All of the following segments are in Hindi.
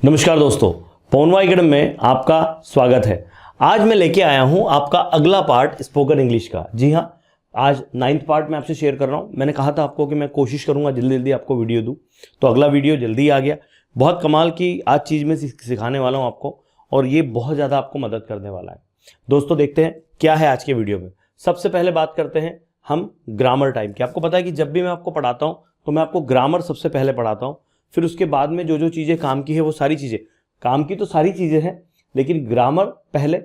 नमस्कार दोस्तों, पवनवा एकेडमी में आपका स्वागत है। आज मैं लेके आया हूं आपका अगला पार्ट स्पोकन इंग्लिश का। जी हां, आज 9th पार्ट मैं आपसे शेयर कर रहा हूं। मैंने कहा था आपको कि मैं कोशिश करूंगा जल्दी जल्दी आपको वीडियो दूं, तो अगला वीडियो जल्दी आ गया। बहुत कमाल की आज चीज़ में सिखाने वाला हूँ आपको, और ये बहुत ज़्यादा आपको मदद करने वाला है। दोस्तों देखते हैं क्या है आज के वीडियो में। सबसे पहले बात करते हैं हम ग्रामर टाइम की। आपको पता है कि जब भी मैं आपको पढ़ाता हूँ तो मैं आपको ग्रामर सबसे पहले पढ़ाता हूँ, फिर उसके बाद में जो जो चीज़ें काम की है वो सारी चीज़ें, काम की तो सारी चीज़ें हैं, लेकिन ग्रामर पहले,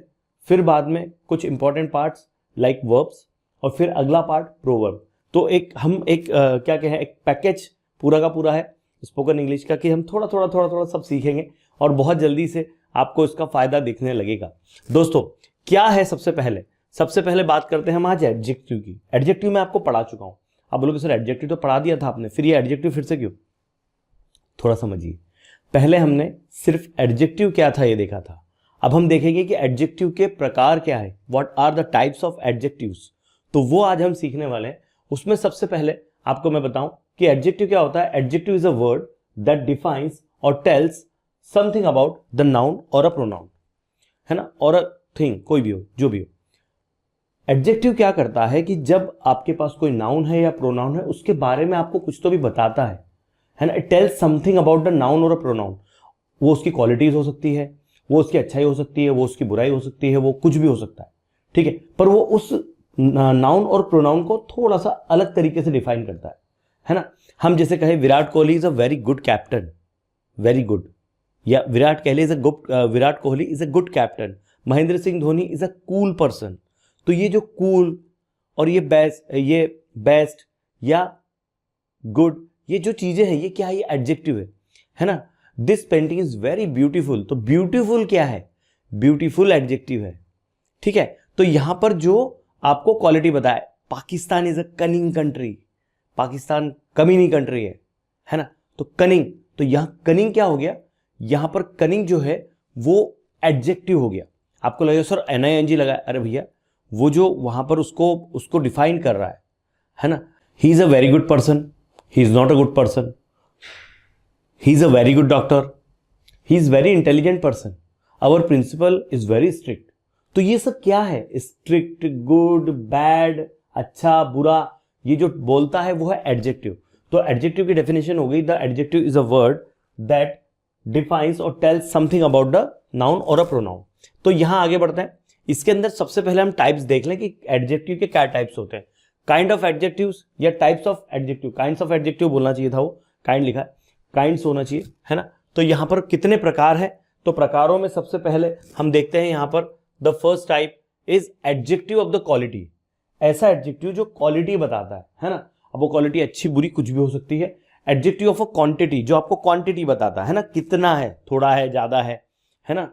फिर बाद में कुछ इंपॉर्टेंट पार्ट्स लाइक वर्ब्स, और फिर अगला पार्ट प्रोवर्ब। तो हम एक क्या कहें, एक पैकेज पूरा का पूरा है स्पोकन इंग्लिश का, कि हम थोड़ा थोड़ा सब सीखेंगे और बहुत जल्दी से आपको इसका फ़ायदा दिखने लगेगा। दोस्तों क्या है, सबसे पहले बात करते हैं हम आज एडजेक्टिव की। एडजेक्टिव मैं आपको पढ़ा चुका हूँ। आप बोलोगे सर एडजेक्टिव तो पढ़ा दिया था आपने, फिर ये एडजेक्टिव फिर से क्यों? थोड़ा समझिए। पहले हमने सिर्फ एडजेक्टिव क्या था ये देखा था, अब हम देखेंगे कि एडजेक्टिव के प्रकार क्या है, what are the types of adjectives. तो वो आज हम सीखने वाले हैं। उसमें सबसे पहले आपको मैं बताऊं कि एडजेक्टिव क्या होता है। Adjective is a word that defines or tells something about the noun or a pronoun, है ना, और अ थिंग, कोई भी हो, जो भी हो। एडजेक्टिव क्या करता है कि जब आपके पास कोई नाउन है या प्रोनाउन है, उसके बारे में आपको कुछ तो भी बताता है ना। It tells something about the noun or a pronoun. वो उसकी क्वालिटीज हो सकती है, वो उसकी अच्छाई हो सकती है, वो उसकी बुराई हो सकती है, वो कुछ भी हो सकता है, ठीक है। पर वो उस नाउन और प्रोनाउन को थोड़ा सा अलग तरीके से डिफाइन करता है ना। हम जैसे कहें Virat Kohli is a very good captain, very good, या Virat Kohli is a good captain, Mahendra Singh Dhoni is a cool person. तो ये जो कूल और ये बेस्ट या गुड, ये जो चीजें हैं, ये क्या है, ये एडजेक्टिव है ना। This painting is very beautiful, तो ब्यूटीफुल क्या है, ब्यूटीफुल एडजेक्टिव है, ठीक है। तो यहां पर जो आपको क्वालिटी बताए, Pakistan is a cunning country, Pakistan कमीनी कंट्री है ना। तो कनिंग, तो यहां कनिंग क्या हो गया, यहां पर कनिंग जो है वो एडजेक्टिव हो गया। आपको लगेगा सर NING लगा, अरे भैया वो जो वहां पर उसको डिफाइन कर रहा है ना। He is a very good person, he is not a good person, he is a very good doctor, he is very intelligent person, our principal is very strict। तो ये सब क्या है, स्ट्रिक्ट, गुड, बैड, अच्छा, बुरा, ये जो बोलता है वो है एडजेक्टिव। तो एडजेक्टिव की डेफिनेशन हो गई, the adjective is a word that defines or tells something about the noun or a pronoun. तो यहां आगे बढ़ते हैं। इसके अंदर सबसे पहले हम टाइप्स देख लें कि एडजेक्टिव के क्या टाइप्स होते हैं। काइंड ऑफ एडजेक्टिव्स या types of adjective, kinds of adjective बोलना चाहिए था, वो काइंड लिखा है, काइंड्स होना चाहिए, है ना। तो यहां पर कितने प्रकार है, तो प्रकारों में सबसे पहले हम देखते हैं यहां पर the first type is adjective of the quality. ऐसा एडजेक्टिव जो क्वालिटी बताता है ना। अब वो क्वालिटी अच्छी बुरी कुछ भी हो सकती है। एडजेक्टिव ऑफ अ क्वांटिटी, जो आपको क्वांटिटी बताता है ना, कितना है, थोड़ा है, ज्यादा है ना।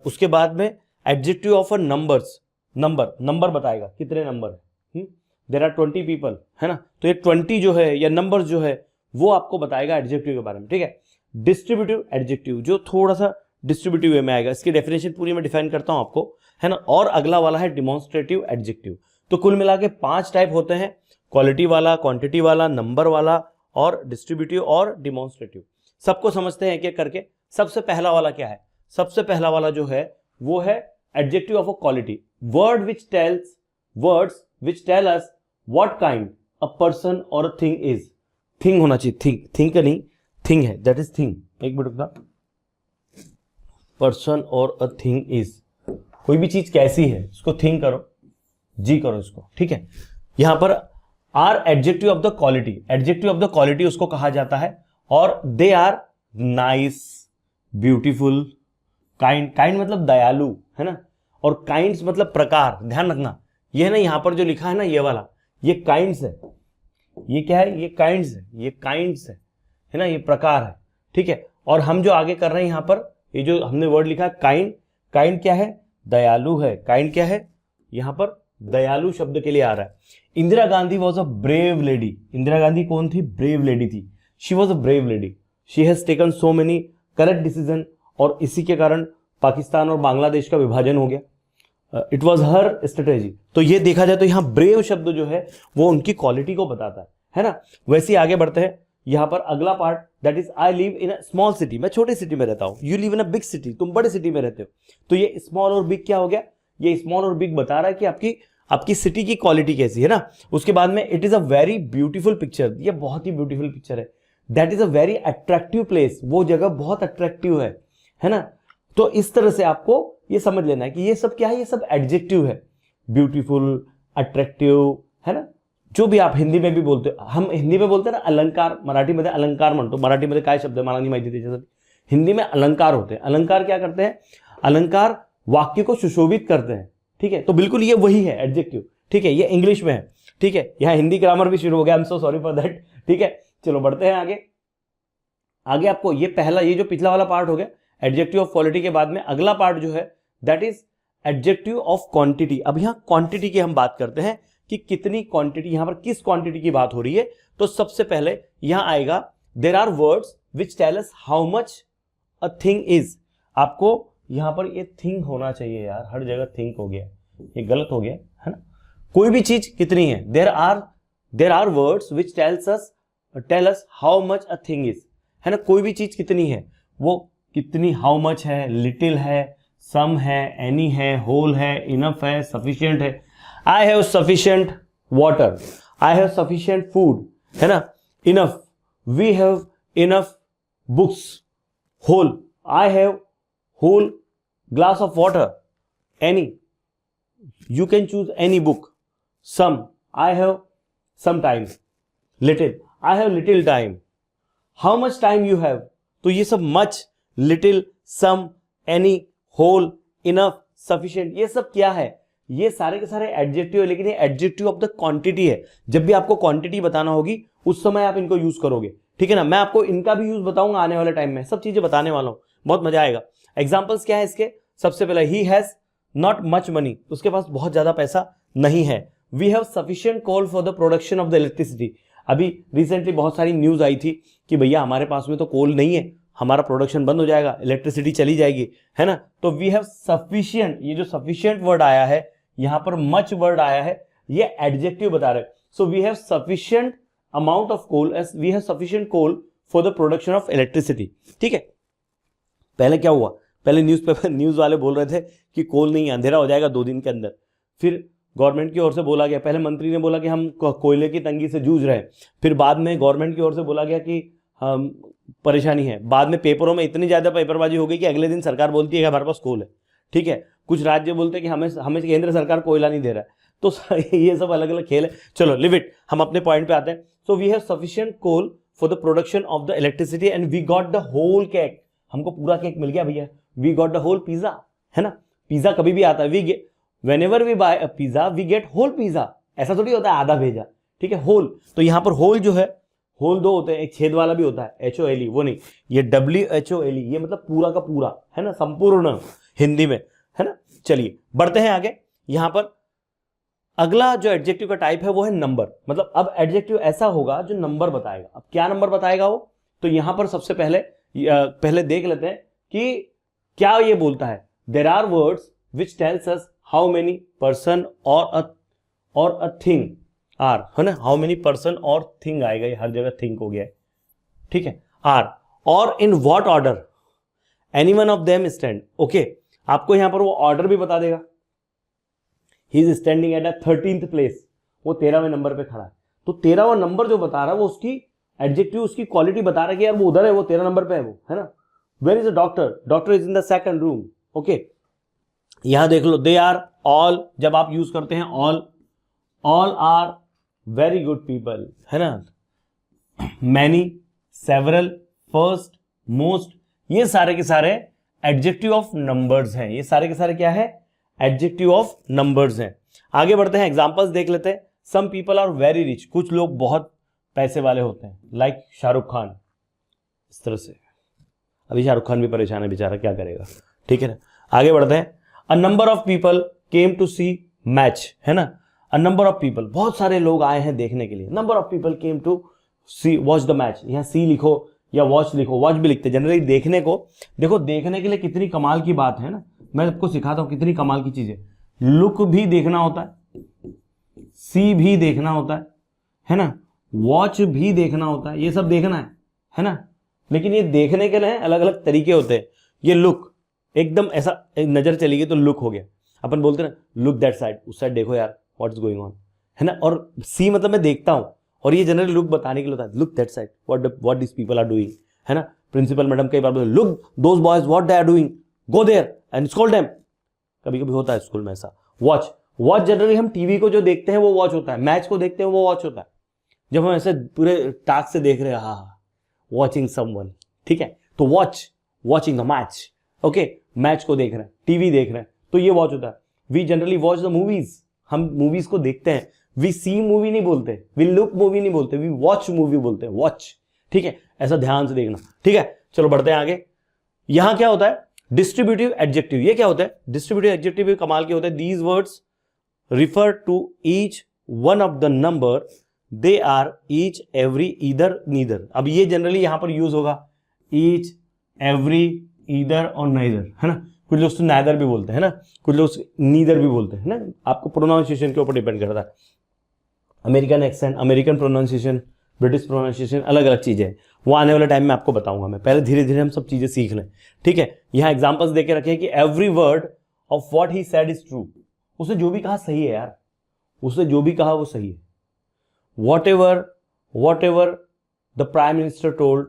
उसके बाद में adjective of a numbers, number बताएगा कितने नंबर है। देयर आर 20 पीपल, है ना। तो ये 20 जो है या नंबर जो है वो आपको बताएगा एडजेक्टिव के बारे में, ठीक है। डिस्ट्रीब्यूटिव एडजेक्टिव जो थोड़ा सा डिस्ट्रीब्यूटिव वे में आएगा, इसकी डेफिनेशन पूरी मैं डिफाइन करता हूं आपको, है ना। और अगला वाला है डिमॉन्स्ट्रेटिव एडजेक्टिव। तो कुल मिला के 5 टाइप होते हैं, क्वालिटी वाला, क्वांटिटी वाला, नंबर वाला और डिस्ट्रीब्यूटिव और डिमॉन्स्ट्रेटिव। सबको समझते हैं एक एक करके। सबसे पहला वाला क्या है, सबसे पहला वाला जो है वो है adjective of a quality, words which tell us what kind a person और अ थिंग इज। थिंग होना चाहिए, थिंग का नहीं, थिंग है, दैट इज थिंग। एक मिनट का, पर्सन और अ थिंग इज, कोई भी चीज कैसी है इसको थिंक करो, जी करो इसको, ठीक है। यहां पर are adjective of the quality, adjective of the quality उसको कहा जाता है, और they are nice, beautiful, kind मतलब दयालु, है ना। और काइंड्स मतलब प्रकार, ध्यान रखना, ये है ना यहां पर जो लिखा है ना ये वाला, ये काइंड्स है, ये क्या है, ये काइंड्स है, ये काइंड्स है ना, ये प्रकार है, ठीक है। और हम जो आगे कर रहे हैं यहां पर, ये जो हमने वर्ड लिखा है काइंड क्या है, दयालु है। काइंड क्या है, यहां पर दयालु शब्द के लिए आ रहा है। Indira Gandhi was a brave lady, Indira Gandhi कौन थी, ब्रेव लेडी थी, she was a brave lady, she has taken so many correct decision, और इसी के कारण पाकिस्तान और बांग्लादेश का विभाजन हो गया। It was her strategy. तो ये देखा जाए तो यहां ब्रेव शब्द जो है वो उनकी क्वालिटी को बताता है ना। वैसे ही आगे बढ़ते हैं। यहां पर अगला part that is I live in a small city, मैं छोटे सिटी में रहता हूं, you live in a big city, तुम बड़े सिटी में रहते हो। तो ये स्मॉल और बिग क्या हो गया, ये स्मॉल और बिग बता रहा है कि आपकी सिटी की क्वालिटी कैसी है ना। उसके बाद में it is a very beautiful picture, ये बहुत ही ब्यूटीफुल पिक्चर है। That is a very attractive place, वो जगह बहुत अट्रैक्टिव है ना। तो इस तरह से आपको ये समझ लेना है कि ये सब क्या है, ये सब एडजेक्टिव है, ब्यूटीफुल, अट्रैक्टिव, है ना। जो भी आप हिंदी में भी बोलते हो, हम हिंदी में बोलते हैं ना अलंकार, मराठी में अलंकार म्हणतो, मराठी में काय शब्द मला नहीं माहिती त्याच्यासाठी, हिंदी में अलंकार होते हैं। अलंकार क्या करते हैं, अलंकार वाक्य को सुशोभित करते हैं, ठीक है। तो बिल्कुल ये वही है एडजेक्टिव, ठीक है। ये इंग्लिश में है, ठीक है। यहाँ हिंदी ग्रामर भी शुरू हो गया, I am so sorry for that, ठीक है। चलो बढ़ते हैं आगे। आगे आपको ये पहला, ये जो पिछला वाला पार्ट हो गया एडजेक्टिव ऑफ क्वालिटी के बाद में अगला पार्ट जो है that is adjective of quantity. अब यहां क्वांटिटी की हम बात करते हैं कि कितनी क्वांटिटी, यहां पर किस क्वांटिटी की बात हो रही है। तो सबसे पहले यहां आएगा there are words which tell us how much a thing is. आपको यहां पर ये थिंग होना चाहिए यार, हर जगह थिंक हो गया, ये गलत हो गया है ना। कोई भी चीज कितनी है, there are words which tell us how much a thing is, है ना। कोई भी चीज कितनी है, वो कितनी, हाउ मच है, लिटिल है, सम है, एनी है, होल है, इनफ है, सफिशिएंट है। I have sufficient water, I have sufficient food, है ना। Enough, we have enough books, whole, I have whole glass of water, any, you can choose any book, some, I have some time, little, I have little time, how much time you have। तो ये सब much, little, some, any, whole, enough, sufficient, ये सब क्या है, ये सारे के सारे एडजेक्टिव है, लेकिन ये एडजेक्टिव ऑफ द क्वांटिटी है। जब भी आपको क्वांटिटी बताना होगी उस समय आप इनको यूज करोगे, ठीक है ना। मैं आपको इनका भी यूज बताऊंगा आने वाले टाइम में, सब चीजें बताने वाला हूं, बहुत मजा आएगा। एग्जाम्पल्स क्या है इसके, सबसे पहले ही हैज नॉट मच मनी, उसके पास बहुत ज्यादा पैसा नहीं है। We have sufficient coal for the production of the electricity. अभी रिसेंटली बहुत सारी न्यूज आई थी कि भैया हमारे पास में तो कोल नहीं है, हमारा प्रोडक्शन बंद हो जाएगा, इलेक्ट्रिसिटी चली जाएगी, है ना। तो वी हैव सफिशिएंट, ये जो सफिशिएंट वर्ड आया है, यहां पर मच वर्ड आया है, ये एडजेक्टिव बता रहे हैं। So we have sufficient amount of coal, as we have sufficient coal for the production of electricity, ठीक है। पहले क्या हुआ, पहले न्यूज वाले बोल रहे थे कि कोल नहीं, अंधेरा हो जाएगा 2 दिन के अंदर। फिर गवर्नमेंट की ओर से बोला गया, पहले मंत्री ने बोला कि हम कोयले की तंगी से जूझ रहे हैं, फिर बाद में गवर्नमेंट की ओर से बोला गया कि हम परेशानी है, बाद में पेपरों में इतनी ज्यादा पेपरबाजी हो गई कि अगले दिन सरकार बोलती है कि हमारे पास कोल है, ठीक है। कुछ राज्य बोलते हैं कि हमें केंद्र सरकार कोयला नहीं दे रहा है। तो ये सब अलग अलग खेल है, चलो लिव इट, हम अपने पॉइंट पे आते हैं। So we have sufficient coal for the production of the electricity and we got the whole cake, हमको पूरा केक मिल गया भैया। We got the whole pizza, है ना। पिज्जा कभी भी आता है, whenever we buy a pizza we get whole pizza, ऐसा थोड़ी होता है आधा भेजा, ठीक है, होल। तो यहां पर होल जो है, होल 2 होते हैं, एक छेद वाला भी होता है HOLE, वो नहीं, ये WHOLE, ये मतलब पूरा का पूरा, है ना, संपूर्ण हिंदी में, है ना। चलिए बढ़ते हैं आगे। यहां पर अगला जो एडजेक्टिव का टाइप है वो है नंबर, मतलब अब एडजेक्टिव ऐसा होगा जो नंबर बताएगा। अब क्या नंबर बताएगा वो, तो यहां पर सबसे पहले देख लेते हैं कि क्या ये बोलता है। There are words which tells us how many person और अ थिंग आर, है ना। हाउ मेनी पर्सन और थिंग आएगा, ये हर जगह थिंक हो गया है, ठीक है। आर और in what order any one of them stand, okay. आपको यहां पर वो ऑर्डर भी बता देगा। He is standing at a 13th place, वो 13वें नंबर पे खड़ा है। तो 13वां नंबर जो बता रहा है वो उसकी एडजेक्टिव, उसकी क्वालिटी बता रहा है कि यार वो उधर है, वो 13 नंबर पे है वो, है ना। Where is the doctor, doctor is in the 2nd room, okay. यहां देख लो, दे आर ऑल, जब आप यूज करते हैं all are very good people, है ना। मैनी, सेवरल, फर्स्ट, मोस्ट, ये सारे के सारे एडजेक्टिव ऑफ नंबर्स हैं। ये सारे के सारे क्या है, एडजेक्टिव ऑफ नंबर्स हैं। आगे बढ़ते हैं, एग्जांपल्स देख लेते हैं। Some people are very rich, कुछ लोग बहुत पैसे वाले होते हैं, लाइक शाहरुख खान, इस तरह से। अभी शाहरुख खान भी परेशान है बेचारा, क्या करेगा, ठीक है ना। आगे बढ़ते हैं। A number of people came to see match, है ना। अ नंबर ऑफ पीपल, बहुत सारे लोग आए हैं देखने के लिए। Number of people came to see watch the match, यहाँ सी लिखो या वॉच लिखो, वॉच भी लिखते जनरली। देखने को, देखो देखने के लिए कितनी कमाल की बात है ना, मैं आपको सिखाता हूं कितनी कमाल की चीज है। लुक भी देखना होता है, सी भी देखना होता है ना, वॉच भी देखना होता है, ये सब देखना है ना। लेकिन ये देखने के लिए अलग अलग तरीके होते हैं। ये लुक, एकदम ऐसा नजर चली गई तो लुक हो गया। अपन बोलते हैं ना लुक दैट साइड, उस साइड देखो यार व्हाट इज गोइंग ऑन, है ना। और सी मतलब मैं देखता हूं, और ये जनरली लुक बताने के लिए होता है, look that side what this people are doing, है ना। प्रिंसिपल मैडम कई बार बोलते look those boys what they are doing, go there and scold them. कभी कभी होता है स्कूल में ऐसा। वॉच, वॉच जनरली हम टीवी को जो देखते हैं वो वॉच होता है, मैच को देखते हैं वो वॉच होता है। जब हम ऐसे पूरे टास्क से देख रहे हैं, हाँ वॉचिंग समवन, ठीक है, तो watch, watching the match, okay, match को देख रहे हैं, टीवी देख रहे हैं, तो ये वॉच होता है। We generally watch the movies, हम मूवीज को देखते हैं। वी सी मूवी नहीं बोलते, वी लुक मूवी नहीं बोलते, वी वॉच मूवी बोलते हैं, वॉच, ठीक है। ऐसा ध्यान से देखना, ठीक है। चलो बढ़ते हैं आगे। यहां क्या होता है, डिस्ट्रीब्यूटिव एडजेक्टिव। ये क्या होता है, डिस्ट्रीब्यूटिव एडजेक्टिव कमाल के होते हैं। These words refer to each one of the number, they are each every either neither. अब ये जनरली यहां पर यूज होगा, ईच एवरी ईदर और नाइदर, है ना। कुछ लोग नाइदर भी बोलते हैं ना, कुछ लोग नीदर भी बोलते हैं ना, आपको प्रोनाउंसिएशन के ऊपर डिपेंड करता है। American accent, American pronunciation, British pronunciation, अलग अलग चीजें हैं। वो आने वाले टाइम में आपको बताऊंगा मैं, पहले धीरे धीरे हम सब चीजें सीख लें, ठीक है। यहां एग्जांपल्स देके रखे कि every word of what he said is true. उसने जो भी कहा सही है यार, उसने जो भी कहा वो सही है। What ever the prime minister told,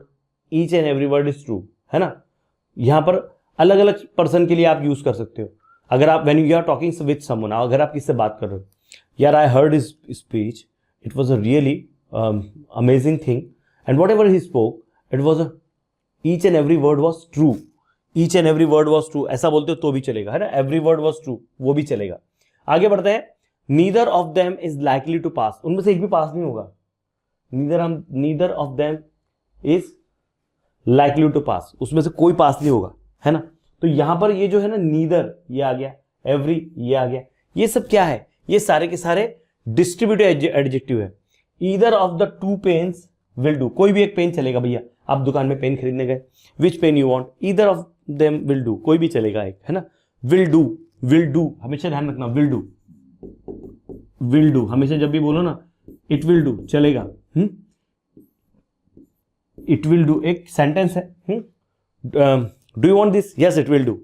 each and every word is true, है ना। यहां पर अलग अलग पर्सन के लिए आप यूज कर सकते हो। अगर आप when you are talking with someone, अगर आप किससे बात कर रहे हो, यार I heard his speech, it was a really amazing thing and whatever he spoke it was a each and every word was true, each and every word was true, ऐसा बोलते हो तो भी चलेगा, है ना। एवरी वर्ड वाज ट्रू, वो भी चलेगा। आगे बढ़ते हैं। Neither of them is likely to pass, उनमें से एक भी पास नहीं होगा। Neither of them is likely to pass, उसमें से कोई पास नहीं होगा, है ना। तो यहां पर ये जो है ना, नीदर ये आ गया, एवरी ये आ गया, ये सब क्या है, ये सारे के सारे डिस्ट्रीब्यूटिव एडजेक्टिव है। Either of the two pens will do, कोई भी एक पेन चलेगा भैया, आप दुकान में पेन खरीदने गए, which pen you want, either of them will do, कोई भी चलेगा एक, है ना। विल डू हमेशा ध्यान रखना, विल डू हमेशा जब भी बोलो ना, इट विल डू चलेगा। इट विल डू एक सेंटेंस है, do you want this, yes it will do,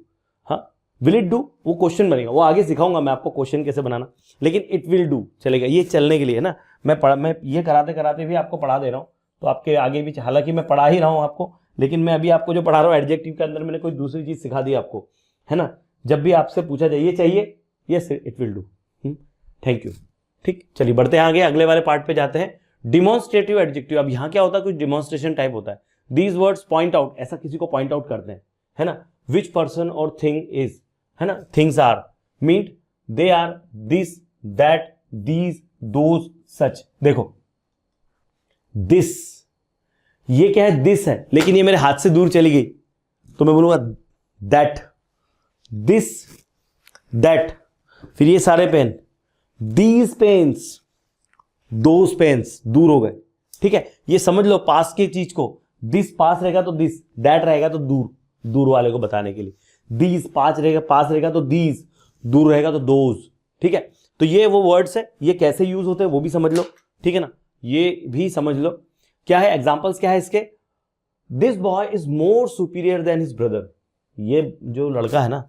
हाँ विल इट डू वो क्वेश्चन बनेगा, वो आगे सिखाऊंगा मैं आपको क्वेश्चन कैसे बनाना, लेकिन इट विल डू चलेगा, ये चलने के लिए, है ना। मैं ये कराते कराते भी आपको पढ़ा दे रहा हूं, तो आपके आगे भी, हालांकि मैं पढ़ा ही रहा हूं आपको, लेकिन मैं अभी आपको जो पढ़ा रहा हूं एडजेक्टिव के अंदर मैंने कोई दूसरी चीज सिखा दी आपको, है ना। जब भी आपसे पूछा जाए ये चाहिए, yes it will do, thank you, ठीक। चलिए बढ़ते हैं आगे, अगले वाले पार्ट पे जाते हैं। Demonstrative adjective. अब यहां क्या होता है, कुछ डिमॉन्स्ट्रेशन टाइप होता है। दीज वर्ड्स पॉइंट आउट, ऐसा किसी को पॉइंट आउट करते हैं, है ना। विच पर्सन और थिंग इज, है ना, things are, mean they are, this, that, these, those, such. देखो दिस, ये क्या है, दिस है, लेकिन ये मेरे हाथ से दूर चली गई तो मैं बोलूंगा दैट, दिस, दैट, फिर ये सारे pen, these pens, those pens, दूर हो गए, ठीक है। ये समझ लो पास की चीज को, दिस पास रहेगा तो दिस, दैट रहेगा तो दूर, दूर वाले को बताने के लिए, दीज पास रहेगा तो दीज, दूर रहेगा तो दोज, ठीक है। तो ये वो वर्ड्स है, ये कैसे यूज होते हैं वो भी समझ लो, ठीक है ना, ये भी समझ लो। क्या है एग्जांपल्स, क्या है इसके, this boy is more superior than his brother, ये जो लड़का है ना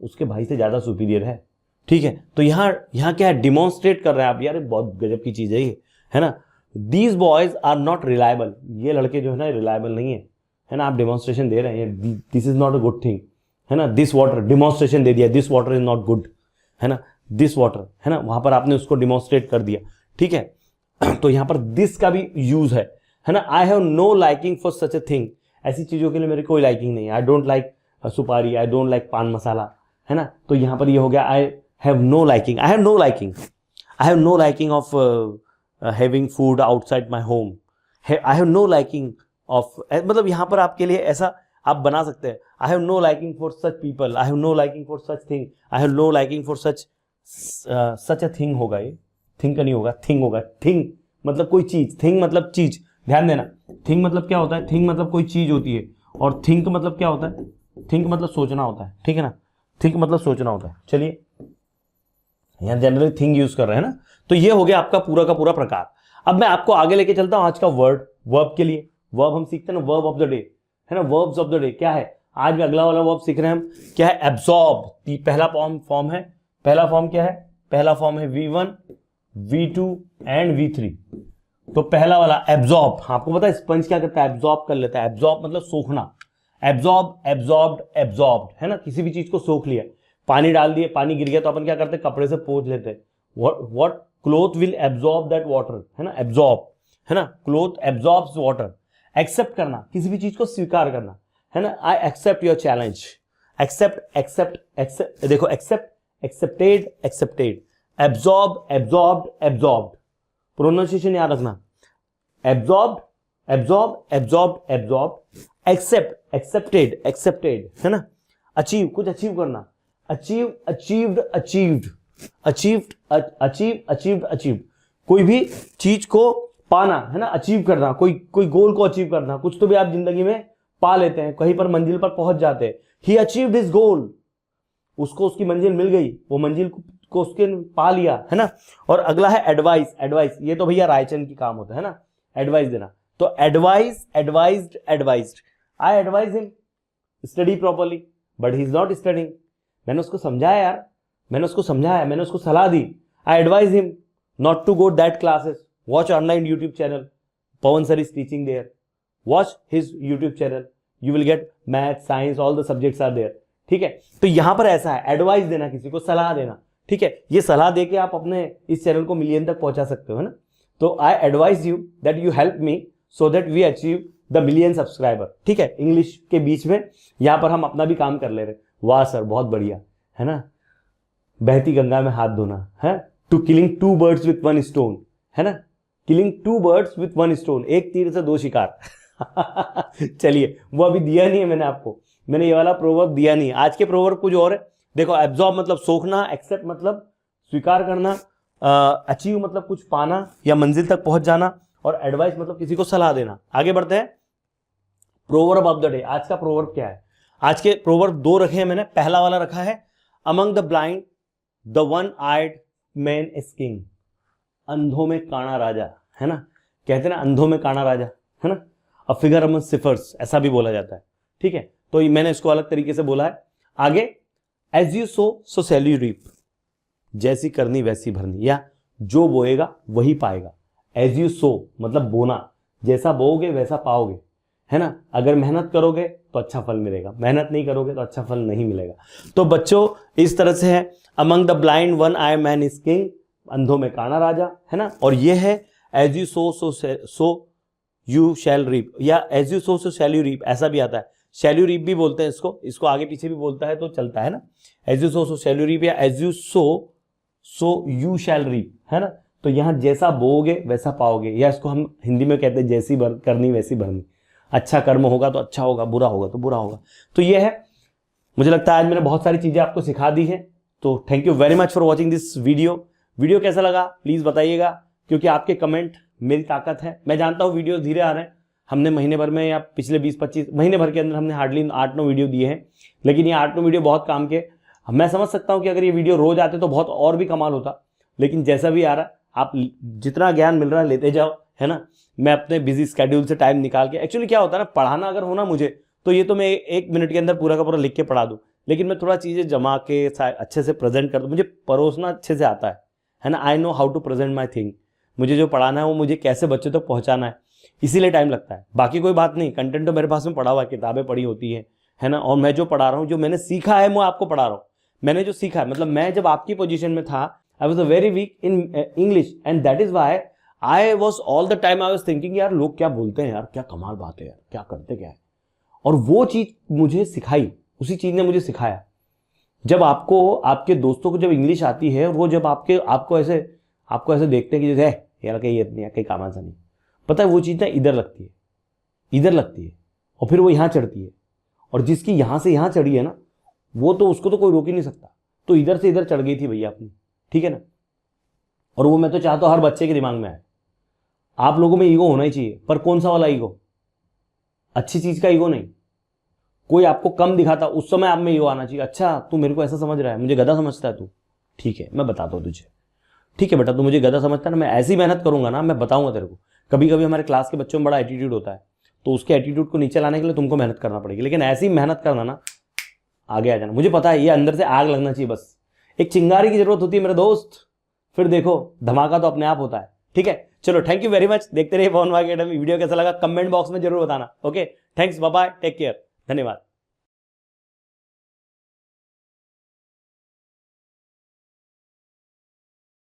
उसके भाई से ज्यादा सुपीरियर है, ठीक है। तो यहां क्या है, डिमॉन्स्ट्रेट कर रहे हैं आप, यार बहुत गजब की चीज है ये, है ना। These boys are not reliable, ये लड़के जो है ना रिलायबल नहीं है ना। आप डिमॉन्स्ट्रेशन दे रहे हैं, this is not a good thing, है ना। दिस वाटर, डिमॉन्स्ट्रेशन दे दिया, this water is not good, है ना, दिस वाटर, है ना, वहां पर आपने उसको डिमॉन्स्ट्रेट कर दिया, ठीक है। तो यहां पर दिस का भी यूज है ना। I have no liking for such a thing, ऐसी चीजों के लिए मेरी कोई लाइकिंग नहीं है। आई डोंट लाइक सुपारी, आई डोंट लाइक पान मसाला, है ना। तो यहां पर ये हो गया, I have no liking, I have no liking of having food outside my home, I have no liking of, मतलब यहां पर आपके लिए ऐसा आप बना सकते हैं, I have no liking for such people, I have no liking for such thing, I have no liking for such a thing होगा, ये थिंग का नहीं होगा, थिंग होगा। थिंग मतलब कोई चीज, थिंग मतलब चीज, ध्यान देना। थिंग मतलब क्या होता है, थिंग मतलब कोई चीज होती है, और थिंक मतलब क्या होता है, थिंक मतलब सोचना होता है, ठीक है ना। थिंक मतलब सोचना होता है। चलिए यहां जनरली थिंग यूज कर रहे हैं ना। तो ये हो गया आपका पूरा का पूरा प्रकार। अब मैं आपको आगे लेके चलता हूं आज का वर्ब के लिए। वर्ब हम सीखते हैं ना, वर्ब ऑफ द डे, है ना। वर्ब्स ऑफ द डे क्या है, आज में अगला वाला वर्ब सीख रहे हैं हम, क्या है, एब्सॉर्ब। पहला फॉर्म है, पहला फॉर्म क्या है, पहला फॉर्म है V1, V2 एंड V3। तो पहला वाला एब्सॉर्ब, आपको पता है स्पंज क्या करता है, एब्सॉर्ब कर लेता है। एब्सॉर्ब मतलब सोखना, एब्सॉर्ब, एब्सॉर्ब्ड, एब्सॉर्ब्ड, है ना। किसी भी चीज को सोख लिया, पानी डाल दिए, पानी गिर गया तो अपन क्या करते हैं, कपड़े से पोंछ लेते हैं। What cloth will absorb that water, है ना, एब्सॉर्ब, है ना, क्लोथ एब्सॉर्ब्स वाटर। एक्सेप्ट करना, किसी भी चीज को स्वीकार करना, है ना। I accept your challenge, accept, accept, देखो accept, accepted, accepted, absorb, absorbed, absorbed. Pronunciation याद रखना, absorbed, absorb, absorbed, absorbed, accept, accepted, accepted, है ना। अचीव, कुछ अचीव करना, achieve, achieved, achieved, achieved, achieve, achieved, achieve. कोई भी चीज को पाना, है ना, अचीव करना, कोई गोल को अचीव करना। कुछ तो भी आप जिंदगी में पा लेते हैं, कहीं पर मंजिल पर पहुंच जाते हैं। ही अचीव्ड हिज गोल, उसको उसकी मंजिल मिल गई, वो मंजिल को उसके पा लिया, है ना। और अगला है एडवाइस, एडवाइस, ये तो भैया रायचंद की काम होता है ना, एडवाइस देना। तो advice, advised, advised. I advise him study properly but he is not studying. मैंने उसको समझाया यार, मैंने उसको समझाया, मैंने उसको सलाह दी। I advise him not to go that classes, watch online YouTube channel, Pavan sir is teaching there, watch his YouTube channel, you will get math, science, all the subjects are there. ठीक है, तो यहां पर ऐसा है, एडवाइस देना, किसी को सलाह देना। ठीक है, ये सलाह देके आप अपने इस चैनल को मिलियन तक पहुंचा सकते हो, है ना। तो I advise you that you help me so that we achieve the million subscriber. ठीक है, इंग्लिश के बीच में यहां पर हम अपना भी काम कर ले रहे। वाह सर, बहुत बढ़िया, है ना। बहती गंगा में हाथ धोना है, to killing two birds with one stone, है ना, killing two birds with one stone, एक तीर से दो शिकार। चलिए, वो अभी दिया नहीं है मैंने आपको, मैंने ये वाला प्रोवर्ब दिया नहीं है। आज के प्रोवर्ब कुछ और है, देखो, एब्सॉर्ब मतलब सोखना, एक्सेप्ट मतलब स्वीकार करना, अचीव मतलब कुछ पाना या मंजिल तक पहुंच जाना, और एडवाइस मतलब किसी को सलाह देना। आगे बढ़ते हैं, प्रोवर्ब ऑफ द डे। आज का प्रोवर्ब क्या है, आज के प्रोवर्ब दो रखे हैं मैंने। पहला वाला रखा है, among the blind the one eyed man is king, अंधों में काना राजा, है ना। कहते हैं ना, अंधों में काना राजा, है ना। अ फिगर अमंग सिफर्स, ऐसा भी बोला जाता है। ठीक है, तो मैंने इसको अलग तरीके से बोला है। आगे, as you sow shall you reap, जैसी करनी वैसी भरनी, या जो बोएगा वही पाएगा। एज यू सो मतलब बोना, जैसा बोओगे वैसा पाओगे, है ना। अगर मेहनत करोगे तो अच्छा फल मिलेगा, मेहनत नहीं करोगे तो अच्छा फल नहीं मिलेगा। तो बच्चों, इस तरह से है, among the blind one eye man is king, अंधों में काना राजा, है ना। और ये है, as you sow you shall reap, या as you sow shall you reap, ऐसा भी आता है। शैल यू रीप भी बोलते हैं इसको आगे पीछे भी बोलता है तो चलता है ना। As you sow shall you reap, या as you sow you shall reap, है ना। तो यहां जैसा बोओगे वैसा पाओगे, या इसको हम हिंदी में कहते हैं जैसी करनी वैसी भरनी। अच्छा कर्म होगा तो अच्छा होगा, बुरा होगा तो बुरा होगा। तो ये है, मुझे लगता है आज मैंने बहुत सारी चीजें आपको सिखा दी हैं। तो thank you very much for watching this video कैसा लगा प्लीज बताइएगा, क्योंकि आपके कमेंट मेरी ताकत है। मैं जानता हूँ वीडियो धीरे आ रहे हैं, हमने महीने भर में या पिछले 20-25 महीने भर के अंदर हमने हार्डली 8-9 वीडियो दिए हैं, लेकिन ये 8-9 वीडियो बहुत काम के। मैं समझ सकता हूँ कि अगर ये वीडियो रोज आते तो बहुत और भी कमाल होता, लेकिन जैसा भी आ रहा है, आप जितना ज्ञान मिल रहा है लेते जाओ, है ना। मैं अपने बिजी स्केड्यूल से टाइम निकाल के, एक्चुअली क्या होता है ना, पढ़ाना अगर होना मुझे तो ये तो मैं 1 मिनट के अंदर पूरा का पूरा लिख के पढ़ा दूं, लेकिन मैं थोड़ा चीज़ें जमा के अच्छे से प्रेजेंट कर दूं। मुझे परोसना अच्छे से आता है ना। I know how to present my thing. मुझे जो पढ़ाना है वो मुझे कैसे बच्चों तक पहुंचाना है, इसीलिए टाइम लगता है। बाकी कोई बात नहीं, कंटेंट तो मेरे पास में पढ़ा हुआ है, किताबें पढ़ी होती है ना। और मैं जो पढ़ा रहा हूँ, जो मैंने सीखा है मैं आपको पढ़ा रहा हूँ। मैंने जो सीखा है, मतलब मैं जब आपकी पोजीशन में था, I was a very weak in English, and that is why I was all the time I was thinking, यार लोग क्या बोलते हैं यार, क्या कमाल बात है यार, क्या करते क्या है। और वो चीज मुझे सिखाई, उसी चीज ने मुझे सिखाया। जब आपको, आपके दोस्तों को जब इंग्लिश आती है, वो जब आपको ऐसे देखते हैं कि जैसे यार कहीं काम आसा नहीं, पता है वो चीज ना इधर लगती है और फिर वो यहाँ चढ़ती है। और जिसकी यहाँ से यहाँ चढ़ी है ना, वो तो उसको तो कोई रोक ही नहीं सकता। तो इधर से इधर चढ़ गई थी भैया अपनी, ठीक है ना। और वो मैं तो चाहता हूँ हर बच्चे के दिमाग में आए। आप लोगों में ईगो होना ही चाहिए, पर कौन सा वाला ईगो, अच्छी चीज का ईगो नहीं। कोई आपको कम दिखाता, उस समय आप में ईगो आना चाहिए। अच्छा, तू मेरे को ऐसा समझ रहा है, मुझे गधा समझता है तू, ठीक है मैं बताता हूँ तुझे। ठीक है बेटा, तू मुझे गधा समझता है ना, मैं ऐसी मेहनत करूंगा ना, मैं बताऊंगा तेरे को। कभी कभी हमारे क्लास के बच्चों में बड़ा एटीट्यूड होता है, तो उसके एटीट्यूड को नीचे लाने के लिए तुमको मेहनत करना पड़ेगी, लेकिन ऐसी मेहनत करना ना, आगे आ जाना। मुझे पता है ये अंदर से आग लगना चाहिए, बस एक चिंगारी की जरूरत होती है मेरे दोस्त, फिर देखो धमाका तो अपने आप होता है। ठीक है, चलो थैंक यू वेरी मच। देखते रहिए पवन अकेडमी। वीडियो कैसा लगा कमेंट बॉक्स में जरूर बताना। Okay, thanks, bye bye, take care, धन्यवाद।